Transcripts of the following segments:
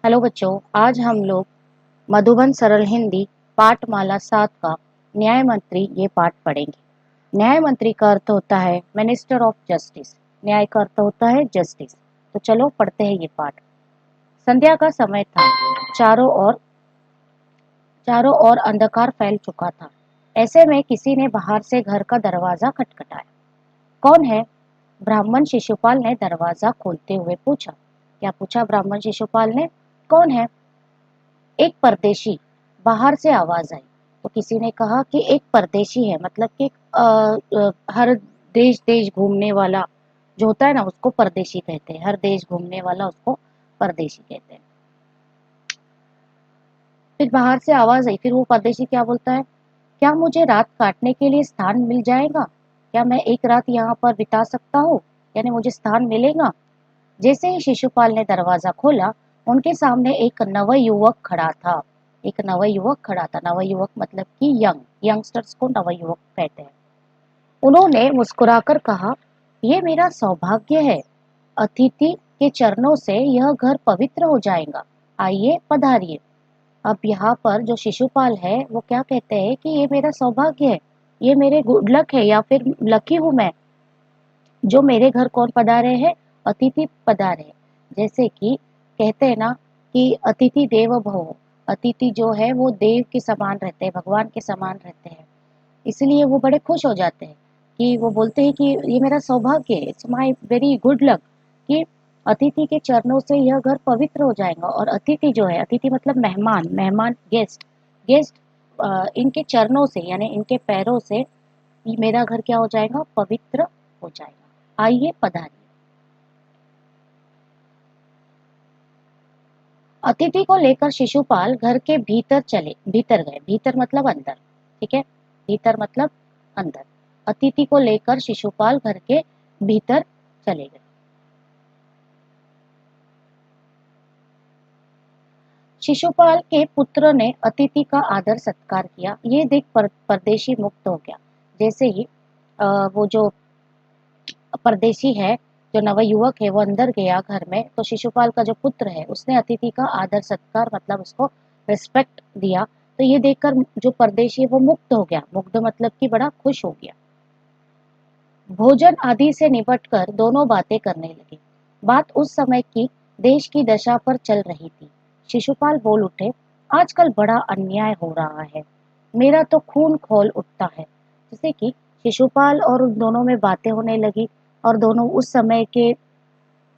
Hello बच्चों, आज हम लोग मधुबन सरल हिंदी पाठमाला 7 का न्याय मंत्री ये पाठ पढ़ेंगे। न्याय मंत्री का अर्थ होता है मिनिस्टर ऑफ जस्टिस। न्याय का अर्थ होता है जस्टिस। तो चलो पढ़ते हैं ये पाठ। संध्या का समय था। चारों ओर अंधकार फैल चुका था। ऐसे में किसी ने बाहर से घर का दरवाजा खटखटाया। कौन है? ब्राह्मण शिशुपाल ने दरवाजा खोलते हुए पूछा। क्या पूछा ब्राह्मण शिशुपाल ने? कौन है? एक परदेशी। बाहर से आवाज आई। तो किसी ने कहा कि एक परदेशी है, मतलब कि हर देश देश घूमने वाला जो होता है ना, उसको परदेशी कहते हैं। हर देश घूमने वाला उसको परदेशी कहते हैं। फिर बाहर से आवाज आई, फिर वो परदेशी क्या बोलता है? क्या मुझे रात काटने के लिए स्थान मिल जाएगा? क्या मैं एक रात यहाँ पर बिता सकता हूँ? यानी मुझे स्थान मिलेगा? जैसे ही शिशुपाल ने दरवाजा खोला, उनके सामने एक नवयुवक खड़ा था। एक नवयुवक खड़ा था। नवयुवक मतलब कि यंगस्टर्स को नवयुवक कहते हैं। उन्होंने मुस्कुराकर कहा, ये मेरा सौभाग्य है। अतिथि के चरणों से यह घर पवित्र हो जाएगा। आइए पधारिए। अब यहाँ पर जो शिशुपाल है वो क्या कहते हैं कि ये मेरा सौभाग्य है, ये मेरे गुड लक है, या फिर लकी हूं मैं जो मेरे घर कौन पधारे हैं? अतिथि पधारे हैं। जैसे कि कहते हैं ना कि अतिथि देवो भव। अतिथि जो है वो देव के समान रहते हैं, भगवान के समान रहते हैं। इसलिए वो बड़े खुश हो जाते हैं कि वो बोलते हैं कि ये मेरा सौभाग्य है, it's my very good luck कि अतिथि के चरणों से यह घर पवित्र हो जाएगा। और अतिथि जो है, अतिथि मतलब मेहमान, मेहमान गेस्ट, गेस्ट इनके चरणों से यानी इनके पैरों से ये मेरा घर क्या हो जाएगा? पवित्र हो जाएगा। आइए पधारिए। अतिथि को लेकर शिशुपाल घर के भीतर गए। भीतर मतलब अंदर, ठीक है। भीतर मतलब अंदर। अतिथि को लेकर शिशुपाल घर के भीतर चले गए। शिशुपाल के पुत्र ने अतिथि का आदर सत्कार किया। ये देख परदेशी मुक्त हो गया। जैसे ही वो जो परदेशी है, जो नवयुवक है, वो अंदर गया घर में, तो शिशुपाल का जो पुत्र है उसने अतिथि का आदर सत्कार मतलब उसको रिस्पेक्ट दिया। तो ये देखकर जो परदेशी है वो मुक्त हो गया। मुग्ध मतलब कि बड़ा खुश हो गया। भोजन आदि से निपटकर दोनों बातें करने लगे। बात उस समय की देश की दशा पर चल रही थी। शिशुपाल बोल उठे, आजकल बड़ा अन्याय हो रहा है। मेरा तो खून खौल उठता है। जैसे कि शिशुपाल और उन दोनों में बातें होने लगी और दोनों उस समय के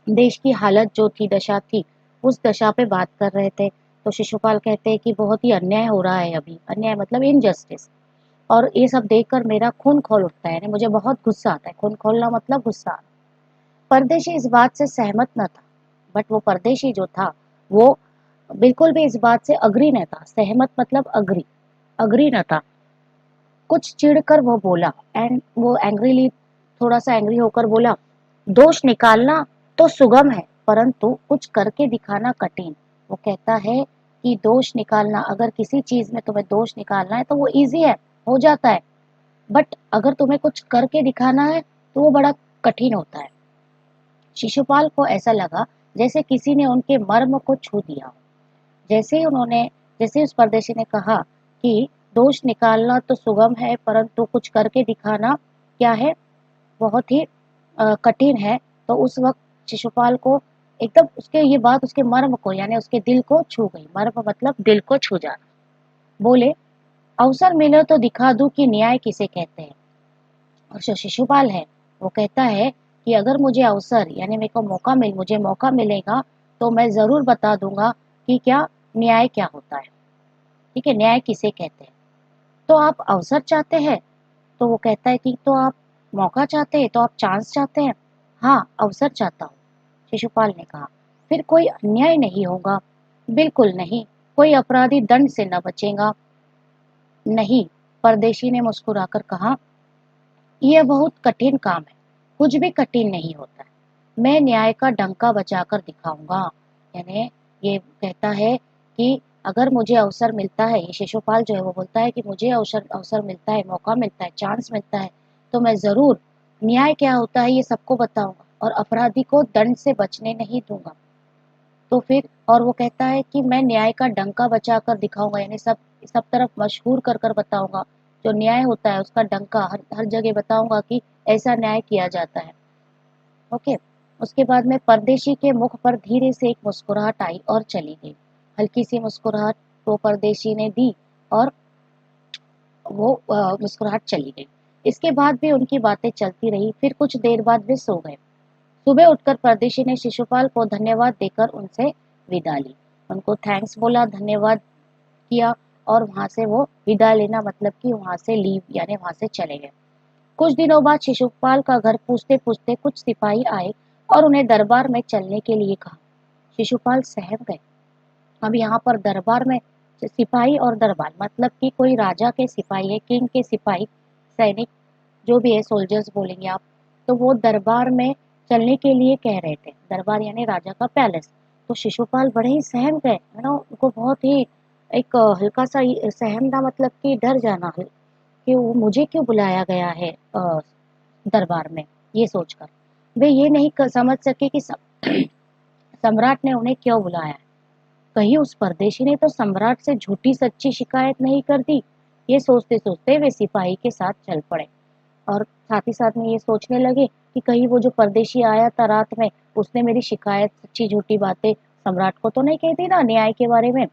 देश की हालत जो थी, दशा थी, उस दशा पे बात कर रहे थे। तो शिशुपाल कहते हैं कि बहुत ही अन्याय हो रहा है अभी। अन्याय मतलब इनजस्टिस। और ये सब देखकर मेरा खून खौल उठता है, यानी मुझे बहुत गुस्सा आता है। खून खौलना मतलब गुस्सा। परदेशी इस बात से सहमत न था। बट वो परदेशी जो था वो बिल्कुल भी इस बात से अग्री न था। सहमत मतलब अग्री, अग्री न था। कुछ चिढ़कर वो बोला, एंड वो एंग्रीली, थोड़ा सा एंग्री होकर बोला, दोष निकालना तो सुगम है परंतु कुछ करके दिखाना कठिन। वो कहता है कि दोष निकालना, अगर किसी चीज में तुम्हें दोष निकालना है तो वो इजी है, हो जाता है। बट अगर तुम्हें कुछ करके दिखाना है तो वो बड़ा कठिन होता है। शिशुपाल को ऐसा लगा जैसे किसी ने उनके मर्म को छू दिया हो। जैसे ही उन्होंने जैसे उस परदेशी ने कहा कि दोष निकालना तो सुगम है परंतु कुछ करके दिखाना क्या है, बहुत ही कठिन है। तो उस वक्त शिशुपाल को एकदम उसके ये बात उसके मर्म को यानी उसके दिल को छू गई। मर्म मतलब दिल को छू जाना। बोले, अवसर मिले तो दिखा दूं कि न्याय किसे कहते हैं। और जो शिशुपाल है वो कहता है कि अगर मुझे अवसर यानी मुझे मौका मिलेगा तो मैं जरूर बता दूंगा कि क्या न्याय क्या होता है। ठीक है, न्याय किसे कहते हैं। तो आप अवसर चाहते हैं? तो वो कहता है कि तो आप मौका चाहते हैं, तो आप चांस चाहते हैं? हाँ, अवसर चाहता हूँ, शिशुपाल ने कहा। फिर कोई अन्याय नहीं होगा? बिल्कुल नहीं। कोई अपराधी दंड से न बचेगा? नहीं। परदेशी ने मुस्कुराकर कहा, यह बहुत कठिन काम है। कुछ भी कठिन नहीं होता है। मैं न्याय का डंका बजाकर दिखाऊंगा। यानी ये कहता है कि अगर मुझे अवसर मिलता है, ये शिशुपाल जो है वो बोलता है कि मुझे अवसर अवसर मिलता है, मौका मिलता है, चांस मिलता है, तो मैं जरूर न्याय क्या होता है ये सबको बताऊंगा और अपराधी को दंड से बचने नहीं दूंगा। तो फिर और वो कहता है कि मैं न्याय का डंका बजाकर दिखाऊंगा, यानी सब सब तरफ मशहूर कर कर बताऊंगा। जो न्याय होता है उसका डंका हर हर जगह बताऊंगा कि ऐसा न्याय किया जाता है। ओके। उसके बाद में परदेशी के मुख पर धीरे से एक मुस्कुराहट आई और चली गई। हल्की सी मुस्कुराहट वो परदेशी ने दी और वो मुस्कुराहट चली गई। इसके बाद भी उनकी बातें चलती रही। फिर कुछ देर बाद वे सो गए। सुबह उठकर परदेशी ने शिशुपाल को धन्यवाद देकर उनसे विदा ली। उनको थैंक्स बोला, धन्यवाद किया और वहां से वो विदा लेना मतलब कि वहां से लीव यानी वहां से चले गए। कुछ दिनों बाद शिशुपाल का घर पूछते पूछते कुछ सिपाही आए और उन्हें दरबार में चलने के लिए कहा। शिशुपाल सहम गए। अब यहाँ पर दरबार में सिपाही और दरबार मतलब कि कोई राजा के सिपाही है, किंग के सिपाही, सैनिक जो भी है, सोल्जर्स बोलेंगे आप। तो वो दरबार में चलने के लिए कह रहे थे। दरबार यानी राजा का पैलेस। तो शिशुपाल बड़े ही सहम गए, है ना, उनको बहुत ही एक हल्का सा सहमना मतलब कि डर जाना है कि वो मुझे क्यों बुलाया गया है दरबार में, ये सोचकर वे ये नहीं समझ सके कि सम्राट ने उन्हें क्यों बुलाया है। कहीं उस परदेशी ने तो सम्राट से झूठी सच्ची शिकायत नहीं कर दी। ये सोचते सोचते वे सिपाही के साथ चल पड़े और साथ ही साथ में ये सोचने लगे कि कहीं वो जो परदेशी आया था रात में, उसने मेरी शिकायत सच्ची झूठी बातें सम्राट को तो नहीं कह दी ना न्याय के बारे में।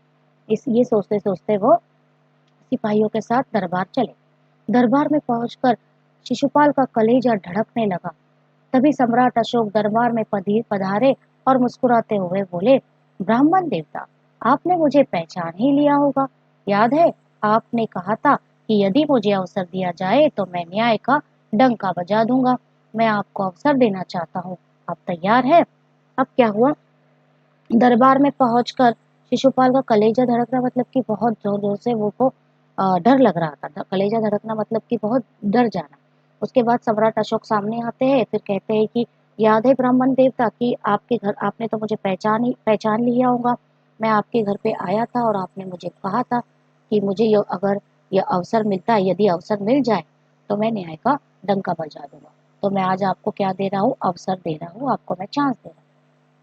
इस ये सोचते सोचते वो सिपाहियों के साथ दरबार चले। दरबार में पहुंचकर शिशुपाल का कलेजा धड़कने लगा। तभी सम्राट अशोक दरबार में पधारे और मुस्कुराते हुए बोले, ब्राह्मण देवता, आपने मुझे पहचान ही लिया होगा। याद है, आपने कहा था कि यदि मुझे अवसर दिया जाए तो मैं न्याय का डंका बजा दूंगा। मैं आपको अवसर देना चाहता हूँ। आप तैयार है? अब क्या हुआ, दरबार में पहुंचकर शिशुपाल का कलेजा धड़कना मतलब कि बहुत जोर जोर से वो को डर लग रहा था। कलेजा धड़कना मतलब कि बहुत डर जाना। उसके बाद सम्राट अशोक सामने आते हैं, फिर कहते हैं कि याद है ब्राह्मण देवता कि आपके घर आपने तो मुझे पहचान लिया होगा। मैं आपके घर पे आया था और आपने मुझे कहा था कि मुझे अगर यह अवसर मिलता है, यदि अवसर मिल जाए तो मैं न्याय का डंका बजा दूंगा। तो मैं आज आपको क्या दे रहा हूँ, अवसर दे रहा हूँ, आपको मैं चांस दे रहा हूँ।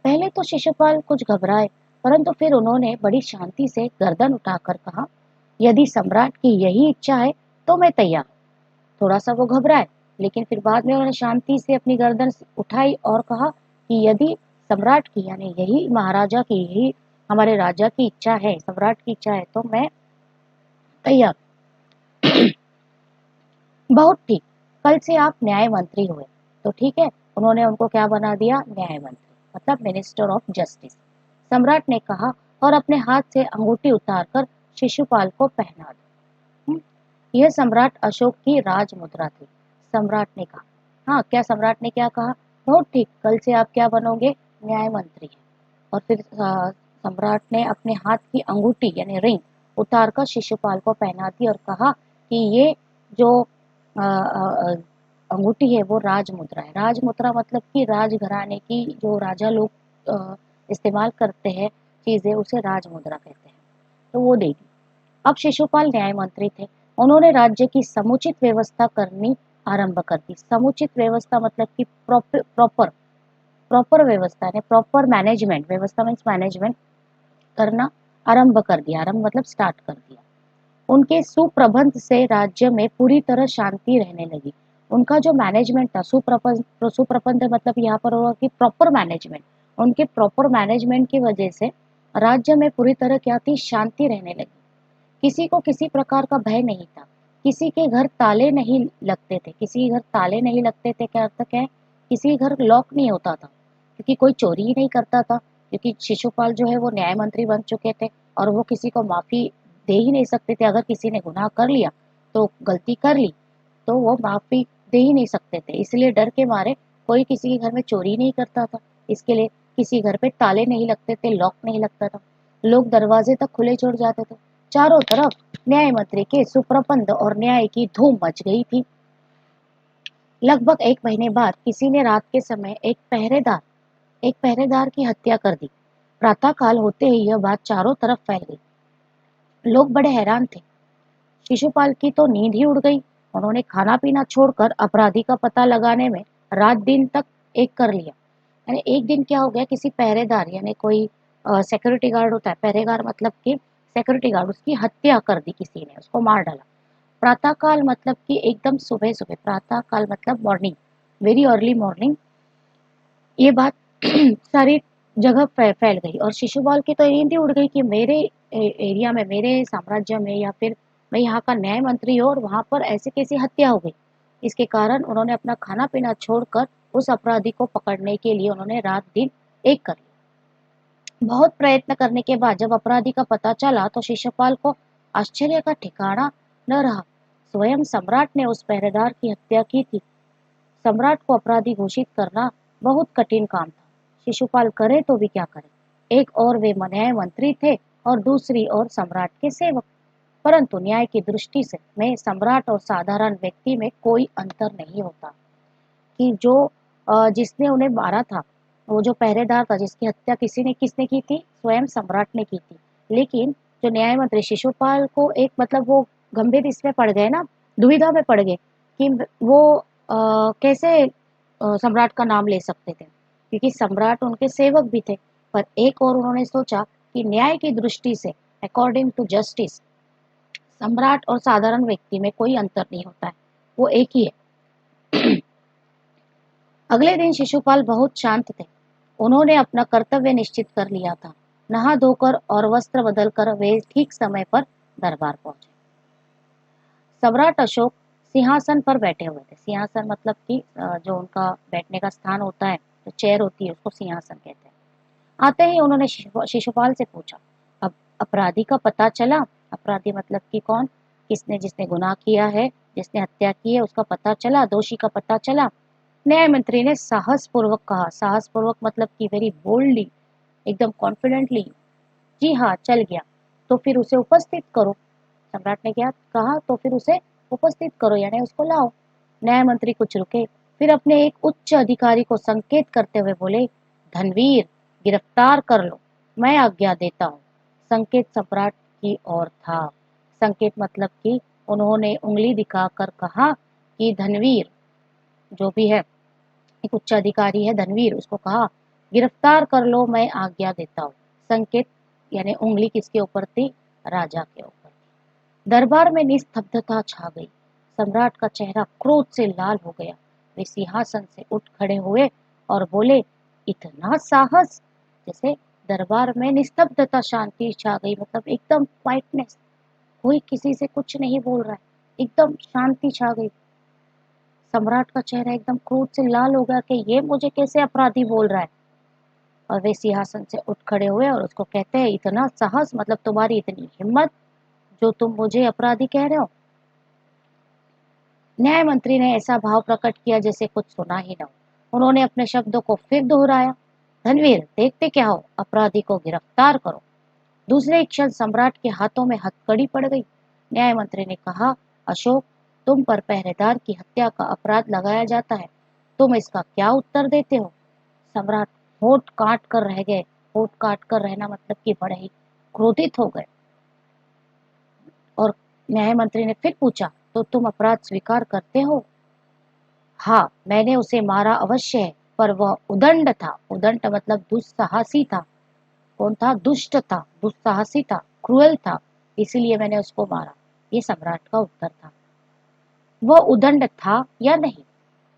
पहले तो शिशुपाल कुछ घबराए, परंतु फिर उन्होंने बड़ी शांति से गर्दन उठाकर कहा, यदि सम्राट की यही इच्छा है तो मैं तैयार हूँ। थोड़ा सा वो घबराए, लेकिन फिर बाद में उन्होंने शांति से अपनी गर्दन उठाई और कहा कि यदि सम्राट की यानी यही महाराजा की, यही हमारे राजा की इच्छा है, सम्राट की इच्छा है, तो मैं तैयार। बहुत ठीक, कल से आप न्याय मंत्री हुए। तो ठीक है, उन्होंने उनको क्या बना दिया, न्याय मंत्री मतलब मिनिस्टर ऑफ जस्टिस। सम्राट ने कहा और अपने हाथ से अंगूठी उतारकर शिशुपाल को पहना दी। यह सम्राट अशोक की राज मुद्रा थी। सम्राट ने कहा, हाँ क्या सम्राट ने क्या कहा, बहुत ठीक, कल से आप क्या बनोगे, न्याय मंत्री है। और फिर सम्राट ने अपने हाथ की अंगूठी यानी रिंग उतारकर शिशुपाल को पहना दी और कहा कि ये जो अंगूठी है वो राज मुद्रा है। राज मुद्रा मतलब कि राजघराने की जो राजा लोग इस्तेमाल करते हैं चीजें, उसे राज मुद्रा कहते हैं। तो वो दे दी। अब शिशुपाल न्याय मंत्री थे। उन्होंने राज्य की समुचित व्यवस्था करनी आरंभ कर दी। समुचित व्यवस्था मतलब कि प्रॉपर प्रॉपर व्यवस्था ने प्रॉपर मैनेजमेंट, व्यवस्था मीन्स मैनेजमेंट करना आरंभ कर दिया। आरंभ मतलब स्टार्ट कर दिया। उनके सुप्रबंध से राज्य में पूरी तरह शांति रहने लगी। उनका जो मैनेजमेंट था, सुप्रबंध मतलब यहाँ पर होगा कि प्रॉपर मैनेजमेंट। उनके प्रॉपर मैनेजमेंट की वजह से राज्य में पूरी तरह क्या थी, शांति रहने लगी। किसी को किसी प्रकार का भय नहीं था। किसी के घर ताले नहीं लगते थे। किसी के घर ताले नहीं लगते थे क्या अर्थ क्या है, किसी घर लॉक नहीं होता था, क्योंकि कोई चोरी ही नहीं करता था। क्योंकि शिशुपाल जो है वो न्याय मंत्री बन चुके थे और वो किसी को माफी दे ही नहीं सकते थे। अगर किसी ने गुनाह कर लिया तो गलती कर ली तो वो माफी दे ही नहीं सकते थे। इसलिए डर के मारे कोई किसी के घर में चोरी नहीं करता था। इसके लिए किसी घर पे ताले नहीं लगते थे, लॉक नहीं लगता था। लोग दरवाजे तक खुले छोड़ जाते थे। चारों तरफ न्याय मंत्री के सुप्रबंध और न्याय की धूम मच गई थी। लगभग एक महीने बाद किसी ने रात के समय एक पहरेदार की हत्या कर दी। प्रातःकाल होते ही यह बात चारों तरफ फैल गई। लोग बड़े हैरान थे। शिशुपाल की तो नींद ही उड़ गई। उन्होंने खाना पीना छोड़कर अपराधी का पता लगाने में रात दिन तक एक कर लिया। यानी एक दिन क्या हो गया, किसी पहरेदार यानी कोई सिक्योरिटी गार्ड होता है, पहरेदार मतलब कि सिक्योरिटी गार्ड, उसकी हत्या कर दी किसी ने, उसको मार डाला। प्रातः काल मतलब कि एकदम सुबह सुबह, प्रातः काल मतलब मॉर्निंग, वेरी अर्ली मॉर्निंग। ये बात सारी जगह फैल गई और शिशुपाल की तो नींद ही उड़ गई कि मेरे एरिया में, मेरे साम्राज्य में, या फिर मैं यहाँ का न्याय मंत्री हूँ और वहां पर ऐसे कैसी हत्या हो गई। इसके कारण उन्होंने अपना खाना पीना छोड़कर उस अपराधी को पकड़ने के लिए उन्होंने रात दिन एक कर लिया। बहुत प्रयत्न करने के बाद जब अपराधी का पता चला तो शिशुपाल को आश्चर्य का ठिकाना न रहा। स्वयं सम्राट ने उस पहरेदार की हत्या की थी। सम्राट को अपराधी घोषित करना बहुत कठिन काम था। शिशुपाल करे तो भी क्या करे। एक और वे न्याय मंत्री थे और दूसरी ओर सम्राट के सेवक। परंतु न्याय की दृष्टि से में सम्राट और साधारण व्यक्ति में कोई अंतर नहीं होता कि जो जिसने उन्हें मारा था, वो जो पहरेदार था जिसकी हत्या किसने की थी, स्वयं सम्राट ने की थी। लेकिन जो न्याय मंत्री शिशुपाल को एक मतलब वो गंभीर इसमें पड़ गए ना, दुविधा में पड़ गए कि वो कैसे सम्राट का नाम ले सकते थे, क्योंकि सम्राट उनके सेवक भी थे। पर एक और उन्होंने सोचा कि न्याय की दृष्टि से, अकॉर्डिंग टू जस्टिस, सम्राट और साधारण व्यक्ति में कोई अंतर नहीं होता है, वो एक ही है। अगले दिन शिशुपाल बहुत शांत थे। उन्होंने अपना कर्तव्य निश्चित कर लिया था। नहा धोकर और वस्त्र बदलकर वे ठीक समय पर दरबार पहुंचे। सम्राट अशोक सिंहासन पर बैठे हुए थे। सिंहासन मतलब कि जो उनका बैठने का स्थान होता है, जो चेयर होती है, उसको सिंहासन कहते हैं। आते ही उन्होंने शिशुपाल से पूछा, अब अपराधी का पता चला? अपराधी मतलब कि कौन? जिसने गुनाह किया है, जिसने हत्या की है, उसका पता चला, दोषी का पता चला? न्याय मंत्री ने साहस पूर्वक कहा। साहस पूर्वक मतलब कि वेरी बोल्डली, एकदम कॉन्फिडेंटली, जी हाँ चल गया। तो फिर उसे उपस्थित करो। सम्राट ने क्या कहा? तो फिर उसे उपस्थित करो, यानी उसको लाओ। न्याय मंत्री कुछ रुके, फिर अपने एक उच्च अधिकारी को संकेत करते हुए बोले, धनवीर, गिरफ्तार कर लो, मैं आज्ञा देता हूँ। संकेत सम्राट की ओर था। संकेत मतलब कि उन्होंने उंगली दिखाकर कहा कि धनवीर जो भी है, एक उच्च अधिकारी है धनवीर, उसको कहा गिरफ्तार कर लो, मैं आज्ञा देता हूँ। संकेत यानी उंगली किसके ऊपर थी? राजा के ऊपर। दरबार में निस्तब्धता छा गई। सम्राट का चेहरा क्रोध से लाल हो गया। वे सिंहासन से उठ खड़े हुए और बोले, इतना साहस! जैसे दरबार में निस्तब्धता, शांति छा गई, मतलब एकदम क्वाइटनेस, कोई किसी से कुछ नहीं बोल रहा है, एकदम शांति छा गई। सम्राट का चेहरा एकदम क्रोध से लाल हो गया कि ये मुझे कैसे अपराधी बोल रहा है। और वे सिंहासन से उठ खड़े हुए और उसको कहते हैं, इतना साहस मतलब तुम्हारी इतनी हिम्मत जो तुम मुझे अपराधी कह रहे हो। न्याय मंत्री ने ऐसा भाव प्रकट किया जैसे कुछ सुना ही न हो। उन्होंने अपने शब्दों को फिर दोहराया, धनवीर, देखते क्या हो, अपराधी को गिरफ्तार करो। दूसरे ही क्षण सम्राट के हाथों में हथकड़ी पड़ गई। न्याय मंत्री ने कहा, अशोक, तुम पर पहरेदार की हत्या का अपराध लगाया जाता है, तुम इसका क्या उत्तर देते हो? सम्राट होठ काट कर रह गए। होठ काट कर रहना मतलब कि बड़े ही क्रोधित हो गए। और न्याय मंत्री ने फिर पूछा, तो तुम अपराध स्वीकार करते हो? हाँ, मैंने उसे मारा अवश्य है, पर वह उदंड था। उदंड मतलब दुस्साहसी था। कौन था? दुष्ट था, दुस्साहसी था, क्रूएल था, इसीलिए मैंने उसको मारा। ये सम्राट का उत्तर था। वह उदंड था या नहीं?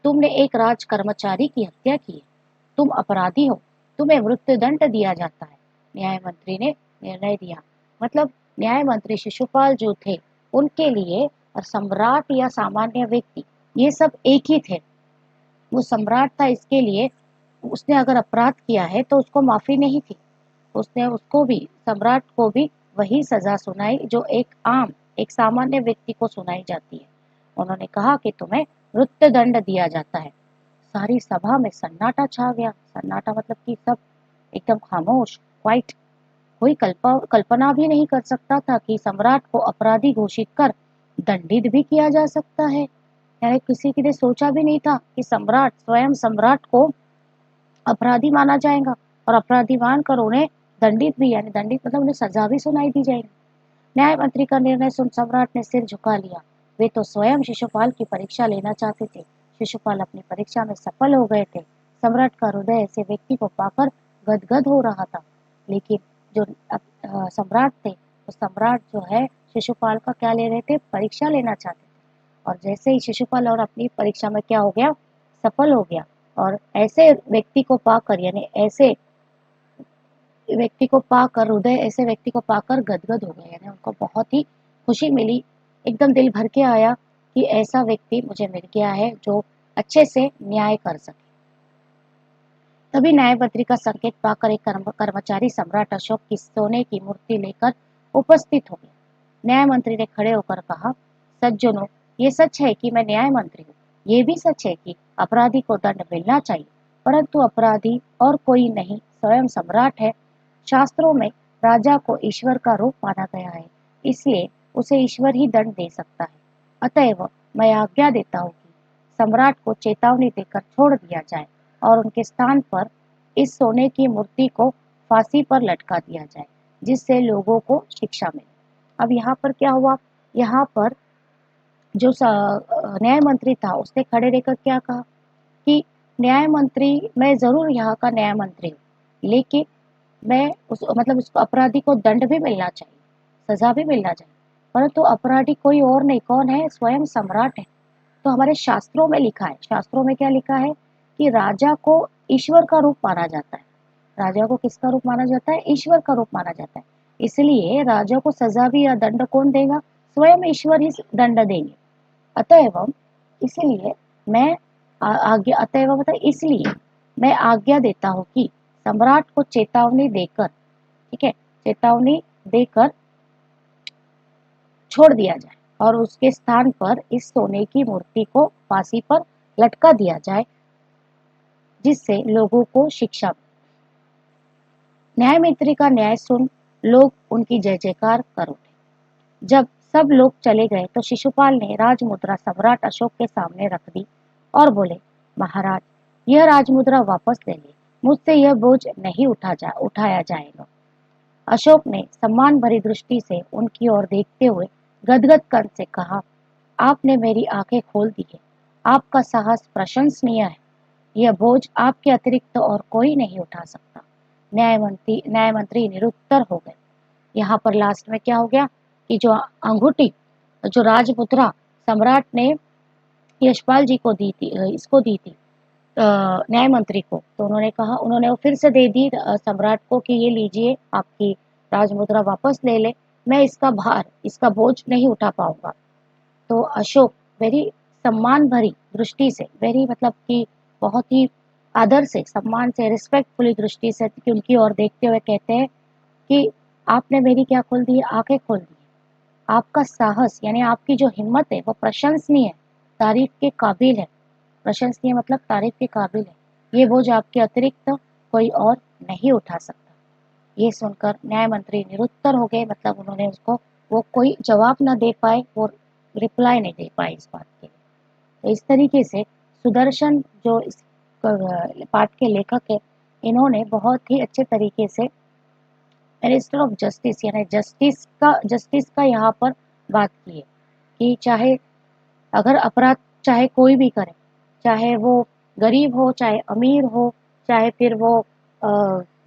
तुमने एक राज कर्मचारी की हत्या की है, तुम अपराधी हो, तुम्हें मृत्युदंड दिया जाता है। न्याय मंत्री ने निर्णय दिया। मतलब न्याय मंत्री शिशुपाल जो थे, उनके लिए और सम्राट या सामान्य व्यक्ति, ये सब एक ही थे। वो सम्राट था, इसके लिए उसने अगर अपराध किया है तो उसको माफी नहीं थी। उसने उसको भी, सम्राट को भी वही सजा सुनाई जो एक सामान्य व्यक्ति को सुनाई जाती है। उन्होंने कहा कि तुम्हें मृत्युदंड दिया जाता है। सारी सभा में सन्नाटा छा गया। सन्नाटा मतलब कि सब एकदम खामोश, क्वाइट। कोई कल्पना भी नहीं कर सकता था कि सम्राट को अपराधी घोषित कर दंडित भी किया जा सकता है। यानी किसी ने सोचा भी नहीं था कि स्वयं सम्राट को अपराधी माना जाएगा और अपराधी मानकर उन्हें दंडित भी, यानी दंडित मतलब उन्हें सजा भी सुनाई दी जाएगी। न्याय मंत्री का निर्णय सुन सम्राट ने सिर झुका लिया। वे तो स्वयं शिशुपाल की परीक्षा लेना चाहते थे। शिशुपाल अपनी परीक्षा में सफल हो गए थे। सम्राट का हृदय ऐसे व्यक्ति को पाकर गदगद हो रहा था। लेकिन जो सम्राट थे, तो सम्राट जो है शिशुपाल का क्या ले रहे थे, परीक्षा लेना चाहते थे। और जैसे ही शिशुपाल और अपनी परीक्षा में क्या हो गया, सफल हो गया। और ऐसे व्यक्ति को पाकर, यानी ऐसे व्यक्ति को पाकर, हृदय ऐसे व्यक्ति को पाकर गदगद हो गया, यानी उनको बहुत ही खुशी मिली, एकदम दिल भर के आया कि ऐसा व्यक्ति मुझे मिल गया है जो अच्छे से न्याय कर सके। तभी न्यायपत्री का संकेत पाकर एक कर्मचारी सम्राट अशोक की सोने की मूर्ति लेकर उपस्थित हो गया। न्याय मंत्री ने खड़े होकर कहा, सज्जनों, ये सच है कि मैं न्याय मंत्री हूँ। ये भी सच है कि अपराधी को दंड मिलना चाहिए, परंतु अपराधी और कोई नहीं, स्वयं सम्राट है। शास्त्रों में राजा को ईश्वर का रूप माना गया है, इसलिए उसे ईश्वर ही दंड दे सकता है। अतएव मैं आज्ञा देता हूँ कि सम्राट को चेतावनी देकर छोड़ दिया जाए और उनके स्थान पर इस सोने की मूर्ति को फांसी पर लटका दिया जाए, जिससे लोगों को शिक्षा मिले। अब यहाँ पर क्या हुआ, यहाँ पर जो न्याय मंत्री था उसने खड़े रहकर क्या कहा कि न्याय मंत्री, मैं जरूर यहाँ का न्याय मंत्री हूँ, लेकिन मैं उस मतलब उसको अपराधी को दंड भी मिलना चाहिए, सजा भी मिलना चाहिए, परंतु अपराधी कोई और नहीं, कौन है, स्वयं सम्राट है। तो हमारे शास्त्रों में लिखा है, शास्त्रों में क्या लिखा है कि राजा को ईश्वर का रूप माना जाता है। राजा को किसका रूप माना जाता है, ईश्वर का रूप माना जाता है। इसलिए राजा को सजा भी या दंड कौन देगा, स्वयं ईश्वर ही दंड देंगे। अतएव इसलिए मैं आज्ञा, अतएव मतलब इसलिए मैं आज्ञा देता हूँ कि सम्राट को चेतावनी देकर, ठीक है, चेतावनी देकर छोड़ दिया जाए और उसके स्थान पर इस सोने की मूर्ति को फांसी पर लटका दिया जाए, जिससे लोगों को शिक्षा मिले। न्याय मित्री का न्याय सुन लोग उनकी जय जयकार कर उठे। जब सब लोग चले गए तो शिशुपाल ने राजमुद्रा सम्राट अशोक के सामने रख दी और बोले, महाराज, यह राजमुद्रा वापस ले ले, मुझसे यह बोझ नहीं उठाया जाएगा। अशोक ने सम्मान भरी दृष्टि से उनकी ओर देखते हुए गदगद कंठ से कहा, आपने मेरी आंखें खोल दी है। आपका साहस प्रशंसनीय है। यह बोझ आपके अतिरिक्त और कोई नहीं उठा सकता। न्याय मंत्री निरुत्तर हो गए। यहाँ पर लास्ट में क्या हो गया कि जो अंगूठी, जो राजमुद्रा सम्राट ने यशपाल जी को दी थी, इसको दी थी न्याय मंत्री को, तो उन्होंने कहा, उन्होंने वो फिर से दे दी सम्राट को कि ये लीजिए, आपकी राजमुद्रा वापस ले ले, मैं इसका भार, इसका बोझ नहीं उठा पाऊंगा। तो अशोक वेरी सम्मान भरी दृष्टि से, वेरी मतलब कि बहुत ही आदर से, सम्मान से, रिस्पेक्टफुली दृष्टि से कि उनकी ओर देखते हुए कहते हैं कि आपने मेरी क्या खोल दी है, आंखें खोल दी है। आपका साहस यानी आपकी जो हिम्मत है वो प्रशंसनीय है, तारीफ के काबिल है। प्रशंसनीय मतलब तारीफ के काबिल है। ये बोझ आपके अतिरिक्त कोई और नहीं उठा सकता। ये सुनकर न्याय मंत्री निरुत्तर हो गए, मतलब उन्होंने उसको, वो कोई जवाब ना दे पाए, वो रिप्लाई नहीं दे पाए इस बात के लिए। तो इस तरीके से सुदर्शन जो इस पाठ के लेखक है, इन्होंने बहुत ही अच्छे तरीके से मिनिस्टर ऑफ जस्टिस यानी जस्टिस का यहाँ पर बात की है कि चाहे अगर अपराध चाहे कोई भी करे, चाहे वो गरीब हो, चाहे अमीर हो, चाहे फिर वो अ,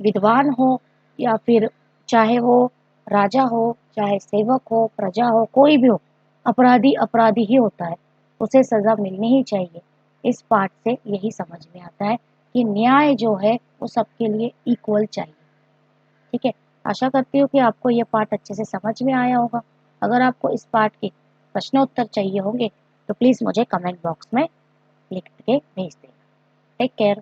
विद्वान हो, या फिर चाहे वो राजा हो, चाहे सेवक हो, प्रजा हो, कोई भी हो, अपराधी अपराधी ही होता है, उसे सजा मिलनी ही चाहिए। इस पाठ से यही समझ में आता है कि न्याय जो है वो सबके लिए इक्वल चाहिए। ठीक है, आशा करती हूँ कि आपको ये पाठ अच्छे से समझ में आया होगा। अगर आपको इस पाठ के प्रश्नोत्तर चाहिए होंगे तो प्लीज़ मुझे कमेंट बॉक्स में लिख के भेज देना। Take care.